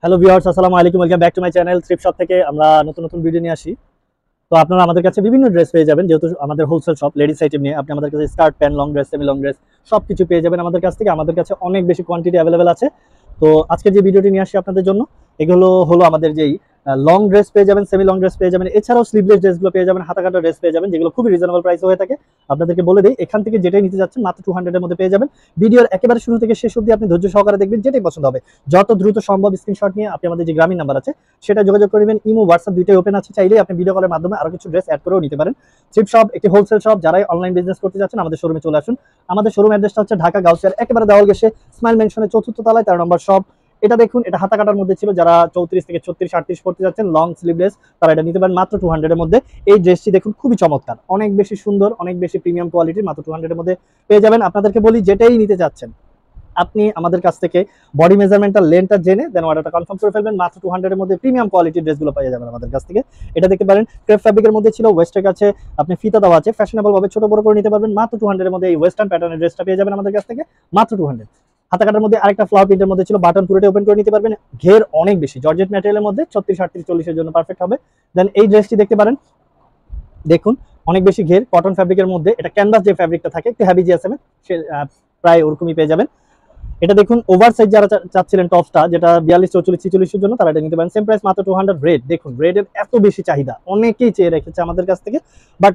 Hello viewers, আসসালামু আলাইকুম। Welcome back to my channel thrift shop থেকে আমরা নতুন নতুন ভিডিও নিয়ে আসি। তো আপনারা আমাদের কাছে বিভিন্ন ড্রেস পেয়ে যাবেন, যেহেতু আমাদের হোলসেল শপ লেডিস আইটেম নিয়ে। আপনি আমাদের কাছে skirt, pant, long dress, semi long dress সবকিছু পেয়ে যাবেন আমাদের কাছ থেকে। আমাদের কাছে অনেক বেশি কোয়ান্টিটি অ্যাভেলেবেল আছে। তো আজকে যে ভিডিওটি নিয়ে আসি আপনাদের জন্য, এগুলো হলো আমাদের যেই লং ড্রেস পেয়ে যাবেন, সেমি লং ড্রেস পেয়ে যাবেন, এছাড়াও স্লিভলেস ড্রেসগুলো পেয়ে যাবেন, হাতা কাটা ড্রেস পেয়ে যাবেন, যেগুলো খুবই রিজনেবল প্রাইসে হয়ে থাকে। আপনাদেরকে বলে দিই, এখান থেকে যেটাই নিতে যাচ্ছেন মাত্র 200 এর মধ্যে পেয়ে যাবেন। ভিডিওর একেবারে শুরু থেকে শেষ অবধি আপনি ধৈর্য সহকারে দেখবেন, যেটাই পছন্দ হবে যত দ্রুত সম্ভব স্ক্রিনশট নিয়ে আপনি আমাদের যে গ্রামীণ নাম্বার আছে সেটা যোগাযোগ করে নেবেন। ইমো, হোয়াটসঅ্যাপ দুইটাই ওপেন আছে, চাইলেই আপনি ভিডিও কলের মাধ্যমে আরো কিছু ড্রেস অ্যাড করেও নিতে পারেন। থ্রিফট শপ একটি হোলসেল শপ, যারাই অনলাইন বিজনেস করতে যাচ্ছেন আমাদের শোরুমে চলে আসুন। আমাদের শোরুম অ্যাড্রেসটা হচ্ছে ঢাকা গাউসিয়ার একেবারে দেওয়াল ঘেঁষে স্মাইল মেনশনের 4র্থ তলায় 13 নম্বর শপ। এটা দেখুন, এটা হাতা কাটার মধ্যে ছিল, যারা 34 থেকে 36 38 পড়তে যাচ্ছেন লং স্লিভলেস তারা এটা নিতে পারেন মাত্র 200 এর মধ্যে। এই ড্রেসটি দেখুন, খুবই চমৎকার, অনেক বেশি সুন্দর, অনেক বেশি প্রিমিয়াম কোয়ালিটির, মাত্র 200 এর মধ্যে পেয়ে যাবেন। আপনাদেরকে বলি, যেটাই নিতে যাচ্ছেন আপনি আমাদের কাছ থেকে বডি মেজারমেন্টটা, লেন্থটা জেনে দেন অর্ডারটা কনফার্ম করে ফেলবেন। মাত্র 200 এর মধ্যে প্রিমিয়াম কোয়ালিটির ড্রেসগুলো পেয়ে যাবেন আমাদের কাছ থেকে। এটা দেখতে পারেন, ক্রেপ ফ্যাব্রিকের মধ্যে ছিল, ওয়েস্টের কাছে আপনি ফিতা দেওয়া আছে, ফ্যাশনেবল ভাবে ছোট বড় করে নিতে পারবেন। মাত্র 200 এর মধ্যে এই ওয়েস্টার্ন প্যাটার্নের ড্রেসটা পেয়ে যাবেন আমাদের কাছ থেকে মাত্র 200। হাতা কাটার মধ্যে আরেকটা ফ্লাওয়ার প্রিন্টের মধ্যে ছিল, বাটন পুরোটা ওপেন করে নিতে পারবেন। ঘের অনেক বেশি, জর্জেট ম্যাটেরিয়ালের মধ্যে 36 38 40 এর জন্য পারফেক্ট হবে। দেন এই ড্রেসটি দেখতে পারেন, দেখুন অনেক বেশি ঘের, কটন ফ্যাব্রিকের মধ্যে, এটা ক্যানভাস যে ফ্যাব্রিকটা থাকে একটু হ্যাভি জিএসএম এর, প্রায় ওরকমই পেয়ে যাবেন। এটা দেখুন, ওভার সাইজ যারা চাচ্ছিলেন টপসটা, যেটা 42 44 46 এর জন্য, তারা এটা নিতে পারেন। সেম প্রাইস মাত্র 200। রেড দেখুন, রেডের এত বেশি চাহিদা, অনেকেই চেয়ে রেখেছে আমাদের কাছ থেকে, বাট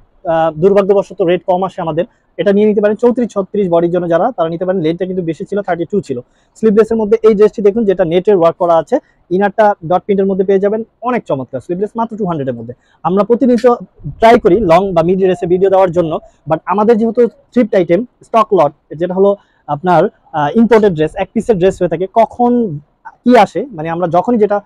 দুর্ভাগ্যবশত রেড কম আসে আমাদের। এটা নিয়ে নিতে পারেন 34 36 বডির জন্য, যারা তারা নিতে পারেন। লেনটা কিন্তু বেশি ছিল, 32 ছিল। স্লিভলেসের মধ্যে এই ড্রেসটি দেখুন, যেটা নেটের ওয়ার্ক করা আছে, ইনারটা ডট প্রিন্টের মধ্যে পেয়ে যাবেন, অনেক চমৎকার। স্লিভলেস মাত্র 200 এর মধ্যে। আমরা প্রতিনিয়ত ট্রাই করি লং বা মিড ড্রেসে ভিডিও দেওয়ার জন্য, বাট আমাদের যেহেতু থ্রিফট আইটেম স্টক লট, যেটা হলো আপনার ইম্পোর্টেড ড্রেস, এক পিসের ড্রেস হয়ে থাকে, কখন কি আসে, মানে আমরা যখনই যেটা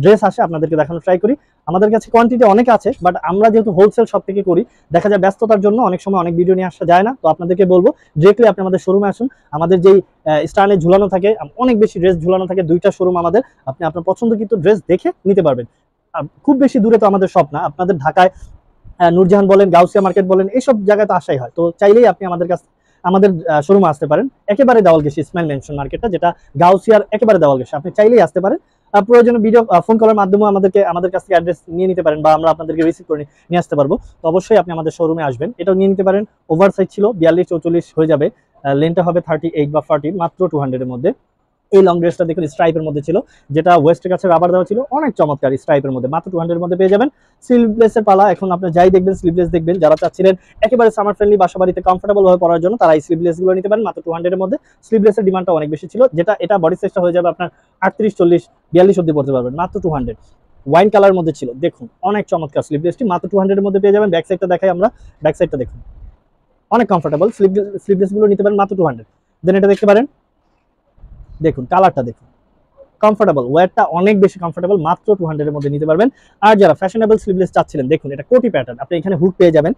ড্রেস আসে আপনাদেরকে দেখানো ট্রাই করি। আমাদের কাছে কোয়ান্টিটি অনেক আছে, বাট আমরা যেহেতু হোলসেল শপ থেকে করি, দেখা যায় ব্যস্ততার জন্য অনেক সময় অনেক ভিডিও নিয়ে আসা যায় না। তো আপনাদেরকে বলবো, ডিরেক্টলি আপনি আমাদের শোরুমে আসুন। আমাদের যেই স্টাইলে ঝুলানো থাকে, অনেক বেশি ড্রেস ঝুলানো থাকে, দুইটা শোরুম আমাদের, আপনি আপনার পছন্দ কিন্তু ড্রেস দেখে নিতে পারবেন। খুব বেশি দূরে তো আমাদের শপ না, আপনাদের ঢাকায় নূরজাহান বলেন, গাউসিয়া মার্কেট বলেন, এইসব জায়গায় তো আসাই হয়। তো চাইলেই আপনি আমাদের শোরুমে আসতে পারেন। একেবারে দেওয়াল ঘেঁষে ইসমাইল মেনশন মার্কেটটা, যেটা গাউসিয়ার একেবারে দেওয়াল ঘেঁষে, আপনি চাইলেই আসতে পারেন। প্রয়োজনে ভিডিও ফোন কলের মাধ্যমে আমাদের কাছ থেকে অ্যাড্রেস নিয়ে নিতে পারেন, বা আমরা আপনাদেরকে রিসিভ করে নিয়ে আসতে পারবো। তো অবশ্যই আপনি আমাদের শোরুমে আসবেন। এটাও নিয়ে নিতে পারেন। ওভার সাইজ ছিল, 42 44 হয়ে যাবে, লেনটা হবে 38 বা 40, মাত্র 200 এর মধ্যে। এই লং ড্রেসটা দেখুন, স্ট্রাইপের মধ্যে ছিল, যেটা ওয়েস্টের কাছে রাবার দেওয়া ছিল, অনেক চমৎকার। স্ট্রাইপের মধ্যে মাত্র 200 এর মধ্যে পেয়ে যাবেন। স্লিভলেসের পালা, এখন আপনি যাই দেখবেন স্লিভলেস দেখবেন। যারা চাচ্ছিলেন একেবারে সামার ফ্রেন্ডলি বাসা বাড়িতে কমফোর্টেবল ভাবে পড়ার জন্য, তারা এই স্লিভলেস গুলো নিতে পারেন মাত্র 200 এর মধ্যে। স্লিভলেসের ডিমান্ডটা অনেক বেশি ছিল, যেটা এটা বডি সাইজটা হয়ে যাবে আপনার 38 40 42 অব্দি পড়তে পারবেন মাত্র 200। ওয়াইন কালার মধ্যে ছিল, দেখুন অনেক চমৎকার স্লিভলেসটি, মাত্র 200 এর মধ্যে পেয়ে যাবেন। ব্যাক সাইডটা দেখাই আমরা, ব্যাক সাইডটা দেখুন, অনেক কমফোর্টেবল। স্লিভলেস গুলো নিতে পারেন মাত্র 200। দেন এটা দেখতে পারেন, দেখুন কালারটা দেখুন, কমফোর্টেবল, ওয়্যারটা অনেক বেশি কমফোর্টেবল, মাত্র 200 এর মধ্যে নিতে পারবেন। আর যারা ফ্যাশনেবল স্লিভলেস চাচ্ছিলেন, দেখুন এটা কোটি প্যাটার্ন, আপনি এখানে হুক পেয়ে যাবেন,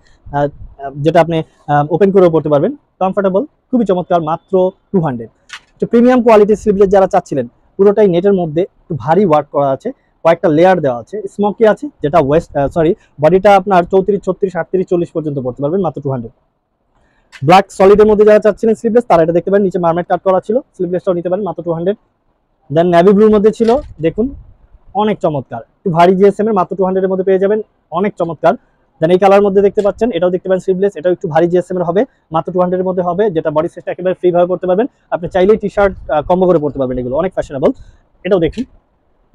যেটা আপনি ওপেন করেও পড়তে পারবেন, কমফোর্টেবল, খুবই চমৎকার, মাত্র 200। তো প্রিমিয়াম কোয়ালিটির স্লিভলেস যারা চাচ্ছিলেন, পুরোটাই নেটের মধ্যে একটু ভারী ওয়ার্ক করা আছে, কয়েকটা লেয়ার দেওয়া আছে, স্মোকি আছে, যেটা বডিটা আপনার 34 36 38 40 পর্যন্ত পড়তে পারবেন মাত্র 200। ব্ল্যাক সলিডের মধ্যে যারা চাচ্ছিলেন স্লিভলেস, তারা এটা দেখতে পারেন, নিচে মার্মেট কাট করা ছিল, স্লিভলেসটাও নিতে পারেন মাত্র 200। দেন নেভি ব্লুর মধ্যে ছিল, দেখুন অনেক চমৎকার, একটু ভারী জিএসএম এর, মাত্র 200 এর মধ্যে পেয়ে যাবেন, অনেক চমৎকার। দেন এই কালার মধ্যে দেখতে পাচ্ছেন, এটাও দেখতে পারেন স্লিভলেস, এটাও একটু ভারী জিএসএম এর হবে, মাত্র 200 এর মধ্যে হবে, যেটা বডি সাইজটা একেবারে ফ্রি ভাবে পড়তে পারবেন। আপনি চাইলেই টি শার্ট কম্বো করে পড়তে পারবেন, এগুলো অনেক ফ্যাশনেবল। এটাও দেখুন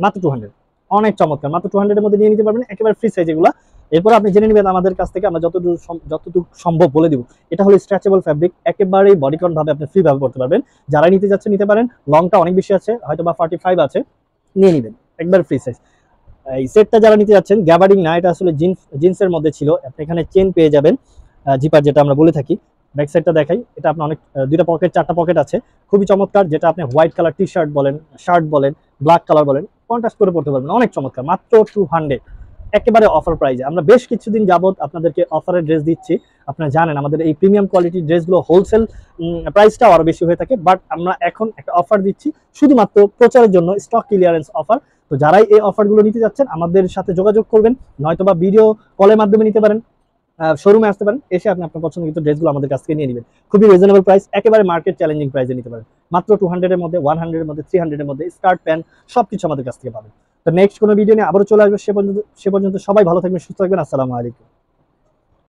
মাত্র 200, অনেক চমৎকার, মাত্র 200 এর মধ্যে নিয়ে নিতে পারবেন, একেবারে ফ্রি সাইজ এগুলো। এরপর আপনি জেনে নেবেন আমাদের কাছ থেকে, আমরা যতটুকু সম্ভব বলে দিব। এটা হলো স্ট্রেচেবল ফ্যাব্রিক, একেবারেই বডিকন ভাবে আপনি ফ্রি ভাবে পড়তে পারবেন। যারা নিতে যাচ্ছেন নিতে পারেন। লংটা অনেক বেশি আছে, হয়তো বা 45 আছে, নিয়ে নেবেন, একবার ফ্রি সাইজ। এই সেটটা যারা নিতে যাচ্ছেন, গ্যাবার্ডিং না, এটা আসলে জিন্সের মধ্যে ছিল। আপনি এখানে চেন পেয়ে যাবেন, জিপার যেটা আমরা বলে থাকি। ব্যাক সাইডটা দেখাই, এটা আপনার অনেক দুইটা পকেট, চারটা পকেট আছে, খুবই চমৎকার। যেটা আপনি হোয়াইট কালার টি শার্ট বলেন, শার্ট বলেন, ব্ল্যাক কালার বলেন, কন্ট্রাস্ট করে পড়তে পারবেন, অনেক চমৎকার, মাত্র 200। একেবারে অফার প্রাইজে আমরা বেশ কিছুদিন যাবত আপনাদেরকে অফারের ড্রেস দিচ্ছি। আপনারা জানেন আমাদের এই প্রিমিয়াম কোয়ালিটির ড্রেসগুলো হোলসেল প্রাইসটাও আরো বেশি হয়ে থাকে, বাট আমরা এখন একটা অফার দিচ্ছি শুধুমাত্র প্রচারের জন্য, স্টক ক্লিয়ারেন্স অফার। তো যারাই এই অফারগুলো নিতে যাচ্ছেন আমাদের সাথে যোগাযোগ করবেন, নয়তোবা ভিডিও কলের মাধ্যমে নিতে পারেন, শোরুমে আসতে পারেন, এসে আপনি আপনার পছন্দ কিন্তু ড্রেসগুলো আমাদের কাছ থেকে নিয়ে নেবেন। খুবই রিজনেবল প্রাইস, একেবারে মার্কেট চ্যালেঞ্জিং প্রাইসে নিতে পারেন। মাত্র 200 এর মধ্যে, 100 এর মধ্যে, 300 এর মধ্যে স্কার্ট প্যান্ট সবকিছু আমাদের কাছ থেকে পাবেন। তো নেক্সট কোনো ভিডিও নিয়ে আবারও চলে আসবে। সে পর্যন্ত সবাই ভালো থাকবেন, সুস্থ থাকবেন। আসসালামু আলাইকুম।